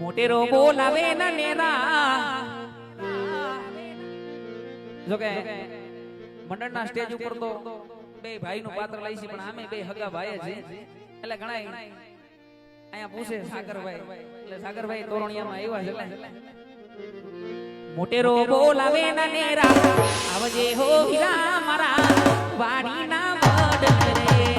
મોટેરો બોલાવે ના નેરા જો કે મંડળના સ્ટેજ ઉપર તો બે ભાઈનું પાત્ર લઈ છે, પણ આમે બે હગા ભાઈ છે. એટલે ઘણા અહીંયા પૂછે સાગરભાઈ, એટલે સાગરભાઈ તોરણિયામાં આવ્યા છે. મોટેરો બોલાવે ના નેરા આવજે હો વીરા મારા વાડીના વડ રે.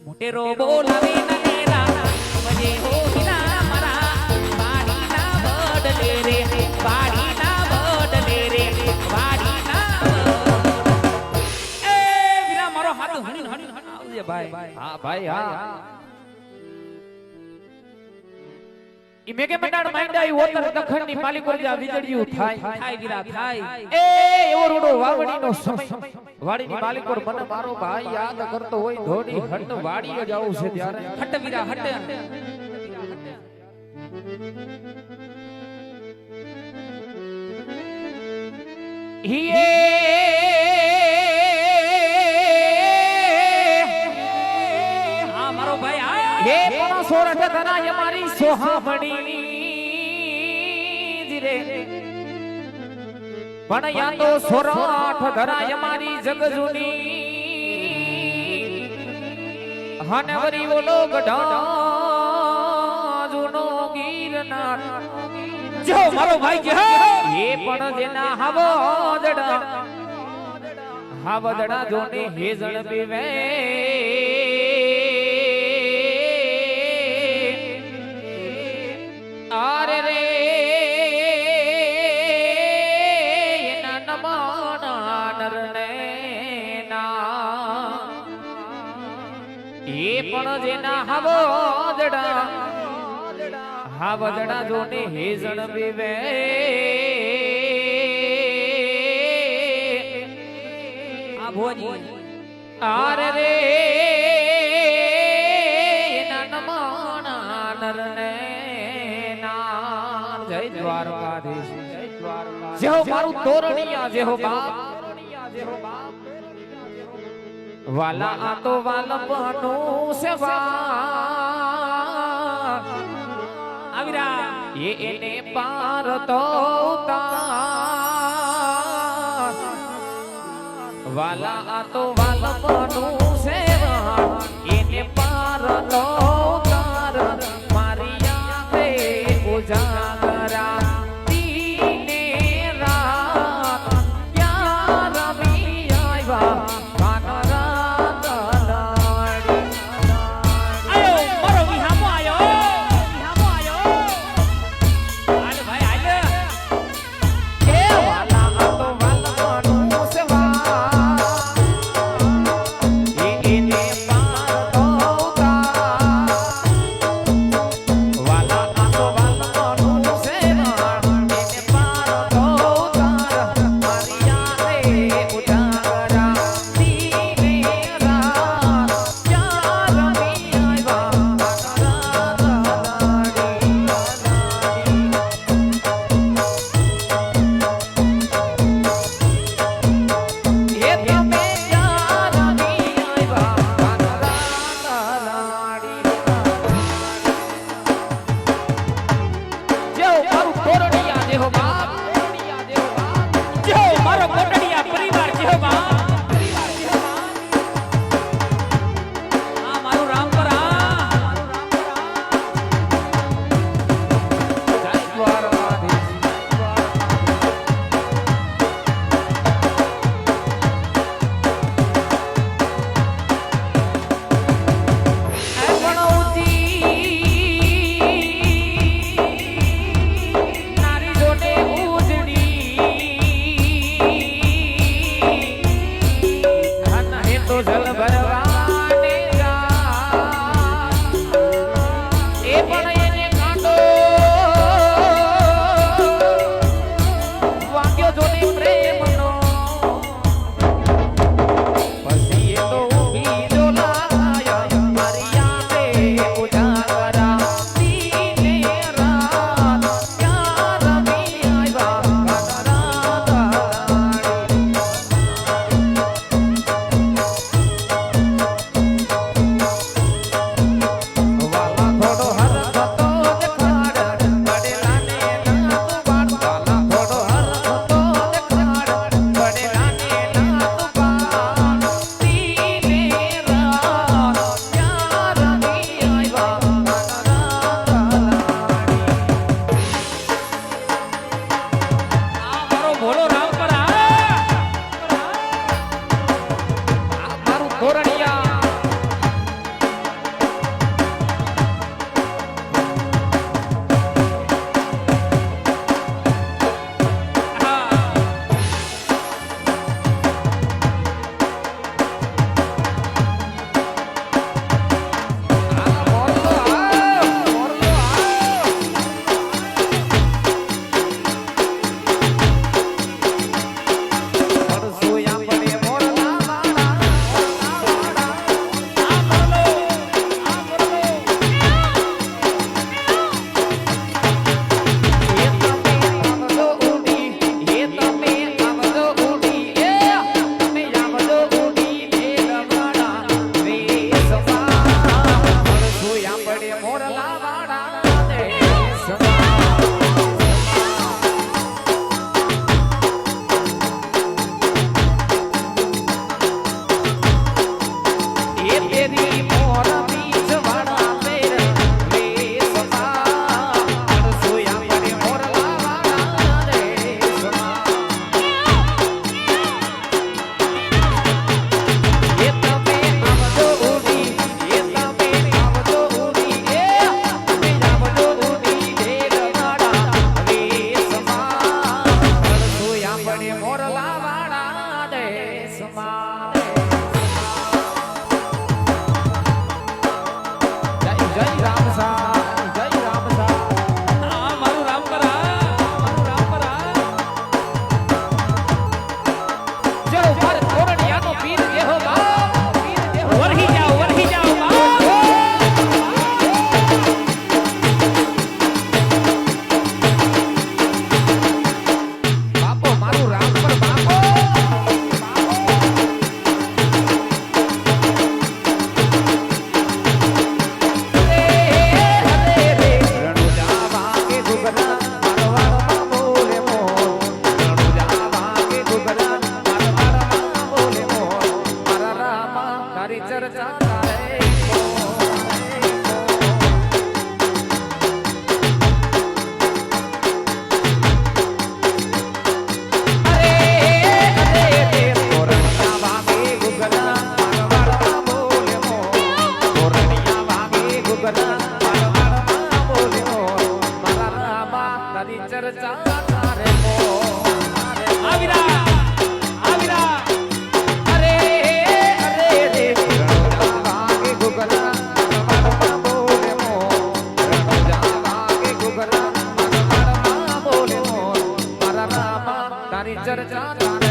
મોટેરો બોલાવે ના નેરા આવજે હો વીરા મારા વાડીના વડ રે. વાડીના વડ રે. વાડીના એ વીરા મારો હાથ હણી હણી આવજે ભાઈ. હા ભાઈ હા. ઈ મેકે મંડાણ માંડાઈ ઓતર દખણની માલિકો જા વીજળિયું થાય વીરા થાય. એ એવો રોડો વાવણીનો સમય વાડીની માલિકો મને મારો ભાઈ યાદ કરતો હોય ધોડી હટ વાડીએ જાવું છે ત્યારે હટ વીરા હટ. હા મારો ભાઈ આ હે પણ સોરઠ ધનાય મારી સોહામણી જીરે પણ યા તો સોરઠ ધરાય મારી જગજુની હને વરી ઓલો ગઢા જૂનો ગીરનાર જો મારો ભાઈ કે એ પણ જેના હાવદડા જોને હેજણ પીવે આરે રે એના નમના નરને ના એ પણ જેના હાવદડા જોને હેજણ પીવે આ ભોજી આરે રે એના નમના નરને ના જય દ્વારકાધીશ જેહો મારું તોરણિયા જેહો બાપ વાલા આ તો વાલપનું સેવા આવીરા એને પાર તો ઉતાર વાલા આ તો વાલપનું સેવા એને પાર તો ઉતાર મારી આંખે ઉજાગરા દીને રાત ક્યાં રમી આવ્યા તારી ચર્ચા તારે મો આવીરા આવીરા અરે અરે રે વાગે ગુગલા મારા બોલે મો વાગે ગુગલા મારા બોલે મો મારા રામા તારી ચર્ચા તારે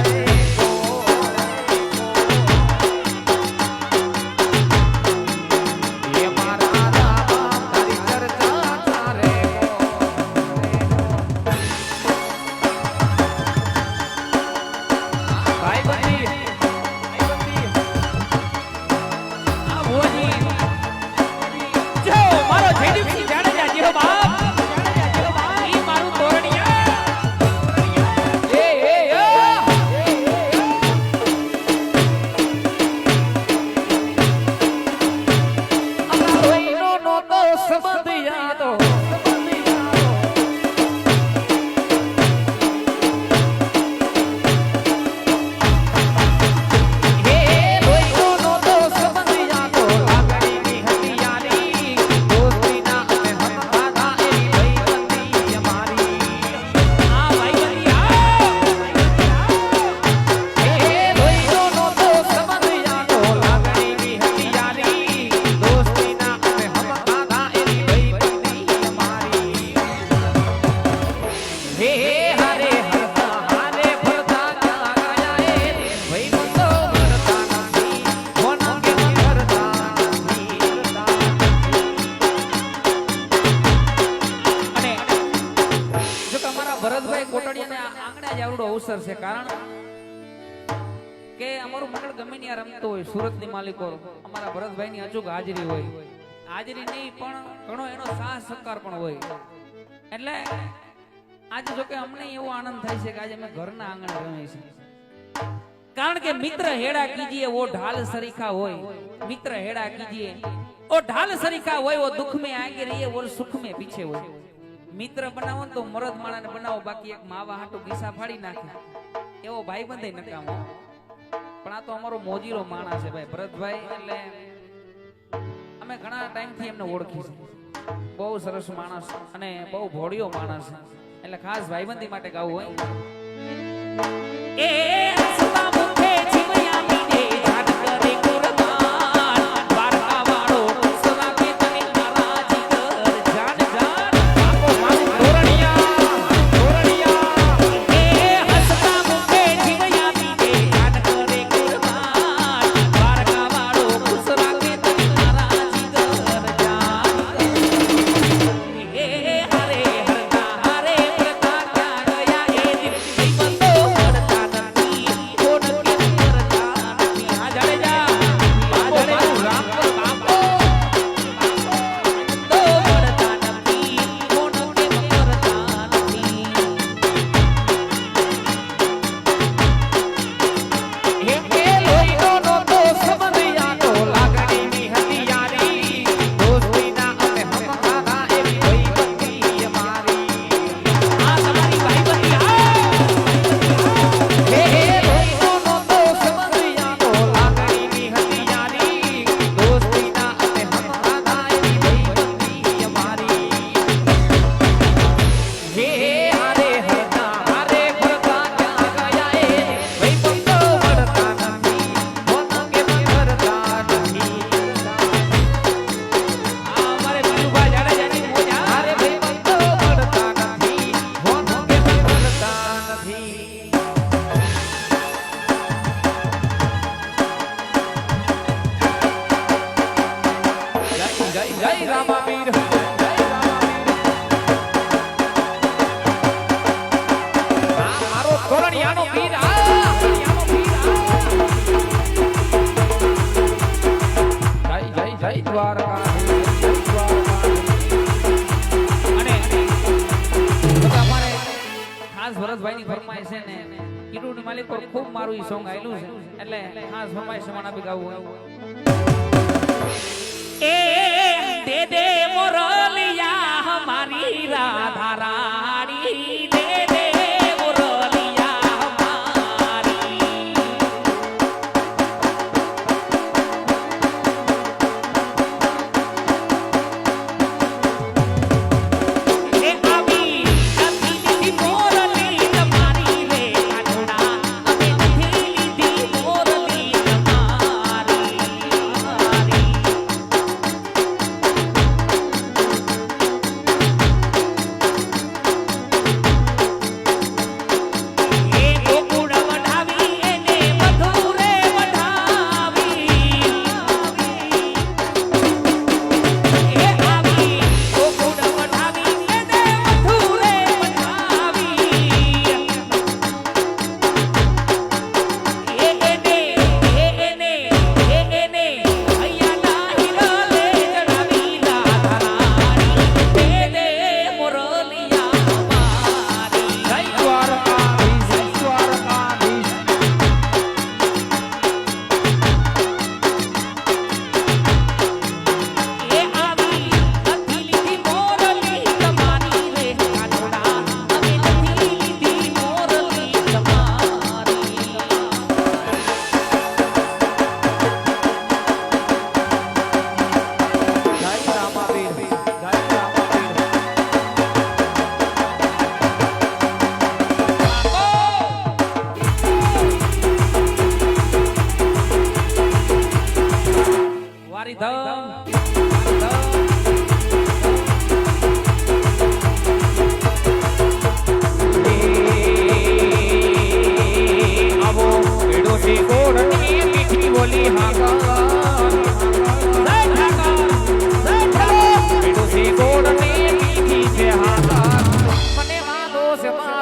અવસર છે કારણ કે અમારું મંડળ ગમે ત્યાં રમતો હોય સુરતની માલિકો અમારા ભરતભાઈ ની અચૂક હાજરી હોય હાજરી નહીં પણ ઘણો એનો સાથ સહકાર પણ હોય એટલે આજે જો કે અમને એવો આનંદ થાય છે કે આજે અમે ઘરના આંગણે રમીએ છીએ કારણ કે મિત્ર હેડા કીજીએ વો ઢાલ સરીખા હોય મિત્ર હેડા કીજીએ ઓ ઢાલ સરીખા હોય વો દુઃખ में आगे रहिए और सुख में पीछे હોય મિત્ર બનાવો તો મરદ માણાને બનાવો બાકી એક માવા હાટુ ગીસા ફાડી નાખે એવો ભાઈ બંધ નકામો પણ આ તો અમારો મોજીલો માણસ છે ભાઈ ભરતભાઈ એટલે અમે ઘણા ટાઈમ થી એમને ઓળખી છે બહુ સરસ માણસ અને બહુ ભોળિયો માણસ એટલે ખાસ ભાઈબંધી માટે ગાવું હોય એ હસતા મુખે જીવયા મીને યાદ કરે કુરબાન દ્વારકા વાળો સરાકે તને નારાજી કર જાન જાન બાપો મારું ધોરણિયા એ હસતા મુખે જીવયા મીને યાદ કરે કુરબાન દ્વારકા વાળો સરાકે તને નારાજી કર જાન એ હરે હરતા હરે પ્રતા ક્યાં ગયા એ દિલ બંધો પડતા નથી કોણ કે કરતા નથી આ જાડેજા બાપો મારું રામ પર બાપો તો પડતા નથી કોણ કે કરતા નથી હે કે લોહીનો નોતો સમજ્યા તો લાગણીની હતી યારી દોસ્તીના અમે હમણાં એવી ભાઈબંધી અમારી આ તમારી ભાઈબંધી આ હે લોહીનો નોતો સમજ્યા તો લાગણીની હતી યારી દોસ્તીના અમે હમણાં એવી ભાઈબંધી અમારી હે હારે હરતા હારે ફરતા ક્યાં ગયા એ ભાઈબંધો મળતા નથી મન કે કરતા નથી આ અમારે બીજુભા જાડેજાની મોજા હારે ભાઈબંધો મળતા નથી મન કે કરતા નથી જય જય જય રામાવીર જય રામાવીર આ મારો ધોરણિયાનો વીર જય જય જય દ્વારકા અને અમારે ખાસ ભરતભાઈની ફરમાઈશ છે ને કીડુની માલિક પર ખૂબ મારું ઈ સોંગ આયલું છે એટલે ખાસ ફરમાઈશ મને આપી ગાવું હોય ए दे दे मुरलिया हमारी राधा रानी दे दे मुरलिया हमारी ए अभी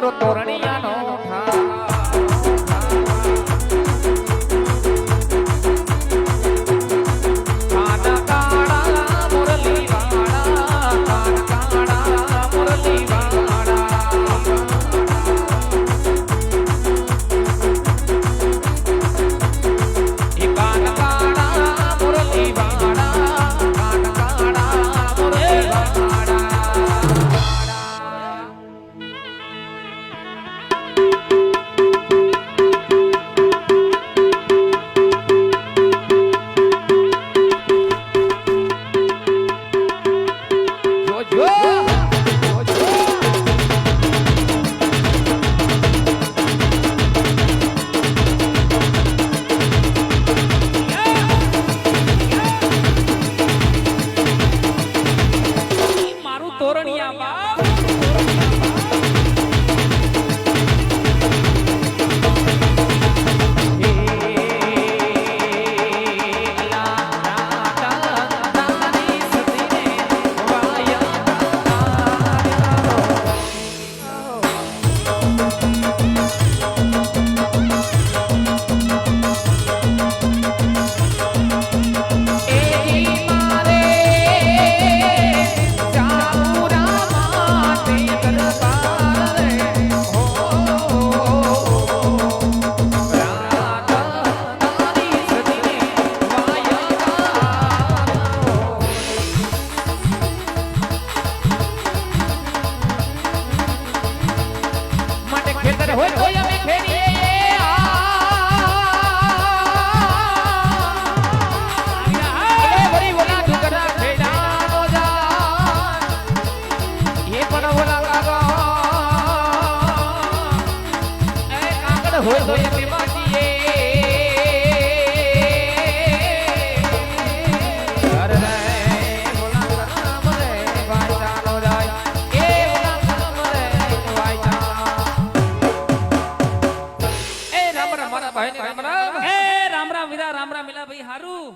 મારો તોરણિયાનો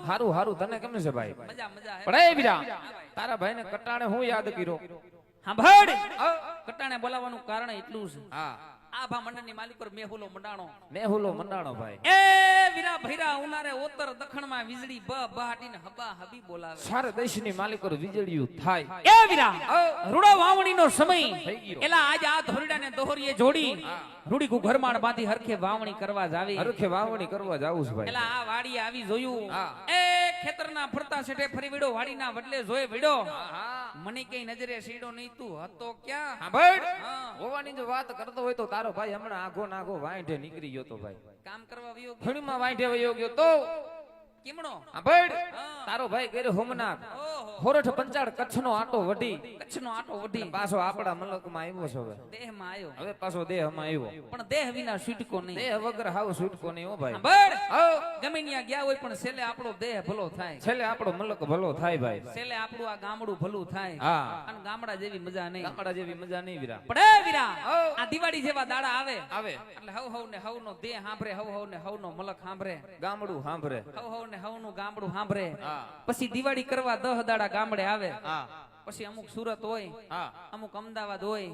હારું હારું તને કેમ છે ભાઈ? મજા મજા હે. પણ એ બીરા તારા ભાઈને કટાણે હું યાદ કર્યો? સાંભળ, કટાણે બોલાવવાનું કારણ એટલું છે. હા, આભા મંડળની માલિક પર મેહુલો મંડાણો. મેહુલો મંડાણો ભાઈ. એ વીરા ભૈરા ઉનારે ઓતર દખણમાં વીજળી બહાટીને હબા હબી બોલાવે. સારે દેશની માલિક પર વીજળીયું થાય. એ વીરા રૂડો વાવણીનો સમય થઈ ગયો. એલા આજ આ ધોરડાને દોહરીએ જોડી રૂડી કુ ઘરમાળ બાંધી હરખે વાવણી કરવા જાવી. હરખે વાવણી કરવા જાવું છે ભાઈ. એલા આ વાડી આવી જોયું. હા. એ ખેતરના ફરતા સેઠે ફરી વિડો વાડીના વડલે જોય વિડો. હા. મને કઈ નજરે સીડો નહીં તું હતો ક્યાં? સાંભળ, હા. હોવાની જો વાત કરતો હોય તો તારો ભાઈ હમણાં આઘો નાઘો વાંઢે નીકળી ગયો તો ભાઈ. કામ કરવા વિયો ગયો. ખણીમાં વાંઢે વયો ગયો તો કેમણો? સાંભળ, હા. તારો ભાઈ કર્યો હોમનાથ ઓહો, હોરઠ પંચાળ કચ્છનો આટો વઢી કચ્છનો આટો વઢી પાછો આપણા મલકમાં આવ્યો છે હવે. દેહમાં આવ્યો. હવે પાછો દેહમાં આવ્યો. પણ દેહ વિના છૂટકો નહીં. દેહ વગર હાવ છૂટકો નહીં હો ભાઈ. સાંભળ, આવ, ગમે ત્યાં ગયા હોય પણ છેલ્લે આપણો દેહ ભલો થાય. છેલ્લે આપણો મલક ભલો થાય ભાઈ. છેલ્લે આપણું આ ગામડું ભલું થાય. હા, અને ગામડા જેવી મજા નહીં. ગામડા જેવી મજા નહીં વીરા. પણ એ વીરા આ દિવાળી જેવા દાડા આવે આવે એટલે હવ હવ ને હવ નો દેહ સાંભળે, હવ હવ ને હવ નો મલક સાંભળે, ગામડું સાંભળે. હવ હવ ને હવ નું ગામડું સાંભળે. હા. પછી દિવાળી કરવા 10 દાડા ગામડે આવે. હા, પછી અમુક સુરત હોય, હા, અમુક અમદાવાદ હોય,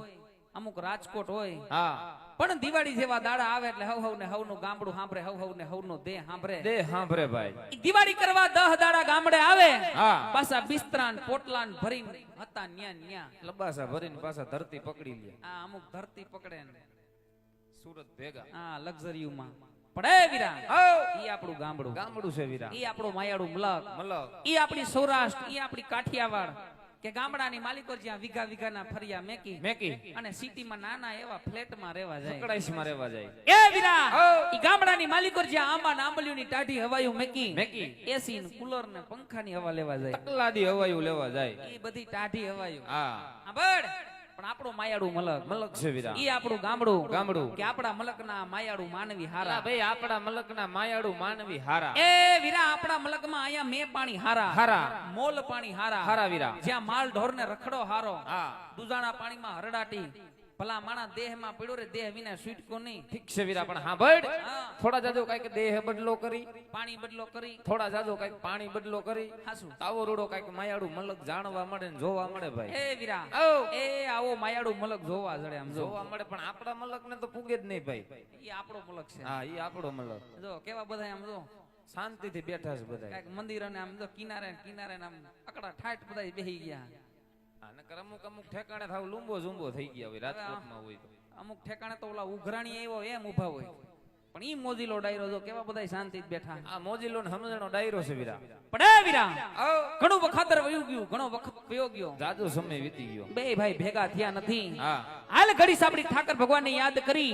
અમુક રાજકોટ હોય. હા. પણ દિવાળી જેવા દાડા આવે એટલે હવ હવ ને હવ નું ગામડું સાંભળે, હવ હવ ને હવ નો દેહ સાંભળે. દેહ સાંભળે ભાઈ. ઈ દિવાળી કરવા 10 દાડા ગામડે આવે. હા. પાછા બિસ્તરાન પોટલાન ભરીને હતા ન્યા લબાસા ભરીને પાછા ધરતી પકડી લે. આ અમુક ધરતી પકડે ને સુરત ભેગા. આ લક્ઝરીમાં. પણ એ વીરા ઈ આપણું ગામડું, ગામડું છે વીરા. ઈ આપણું માયાળું મલક, મલક. ઈ આપણી સૌરાષ્ટ્ર, ઈ આપણી કાઠિયાવાડ કે ગામડાની માલિકો જ્યાં વીઘા વીઘાના ફરિયા મેકી મેકી અને સિટીમાં નાના એવા ફ્લેટમાં રહેવા જાય. સકડાઈશમાં રહેવા જાય. એ વીરા ઈ ગામડાની માલિકો જ્યાં આંબા આંબલીઓની ટાઢી હવાયું મેકી મેકી એસી ને કુલર ને પંખાની હવા લેવા જાય. તકલાદી હવાયું લેવા જાય. ઈ બધી ટાઢી હવાયું. હા, સાંભળ, પણ આપણું માયાળું મલક, મલક છે વીરા. ઈ આપણું ગામડું, ગામડું. કે આપણા મલકના માયાળું માનવી હારા હારા. ભાઈ, આપણા મલકના માયાળું માનવી હારા. એ વીરા આપણા મલકમાં અહીંયા મે પાણી હારા, હારા. મોલ પાણી હારા, હારા વીરા. જ્યાં માલ ઢોર ને રખડો હારો, હા, દુજાણા પાણીમાં હરડાટી, ભલા માણા દેહમાં પડ્યો રે દેહ વિના છૂટકો નહીં. ઠીક છે વીરા પણ હા ભાઈ હા. થોડા જાજો કઈક દેહ બદલો કરી પાણી બદલો કરી થોડા જાજો કઈક પાણી બદલો કરી હાસુ તાવો રૂડો કઈક માયાડું મલક જાણવા મળે ને જોવા મળે ભાઈ એ વીરા ઓ એ આવો માયાડું મલક જોવા જડે આમ જો જોવા મળે પણ આપણા મલક ને તો પૂગે જ નહીં ભાઈ ઈ આપણો મલક છે. હા ઈ આપણો મલક જો કેવા બધા આમ જો શાંતિથી બેઠા છે બધા કાંઈક મંદિર અને આમ જો કિનારે ને કિનારે ને આમ અકડા ઠાઠ બધા બેહી ગયા. અને અમુક અમુક ઠેકાણે થાવ લુંબો ઝુંબો થઈ ગયા હોય રાજકોટમાં હોય તો અમુક ઠેકાણે તો ઓલા ઉઘરાણી આવ્યો એમ ઊભા હોય પણ ઈ મોજીલો ડાયરો જો કેવા બધા શાંતિ બેઠા. આ મોજીલો ને સમજણો ડાયરો છે વીરા પડે વીરા ઘણું વખાતર વયું ગયું ઘણો વખત વયો ગયો જાજો સમય વીતી ગયો બે ભાઈ ભેગા થયા નથી. હા હાલ ઘડી સાબડી ઠાકર ભગવાનને યાદ કરી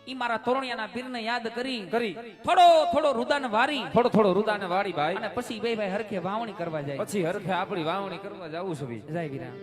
ઈ મારા તોરણિયાના પીરને યાદ કરી કરી થોડો થોડો રુદાન વારી થોડો થોડો રુદાને વાળી ભાઈ અને પછી બે ભાઈ હરખે વાવણી કરવા જાય. પછી હરખે આપણી વાવણી કરવા જાવું છે ભાઈ જાય વીરા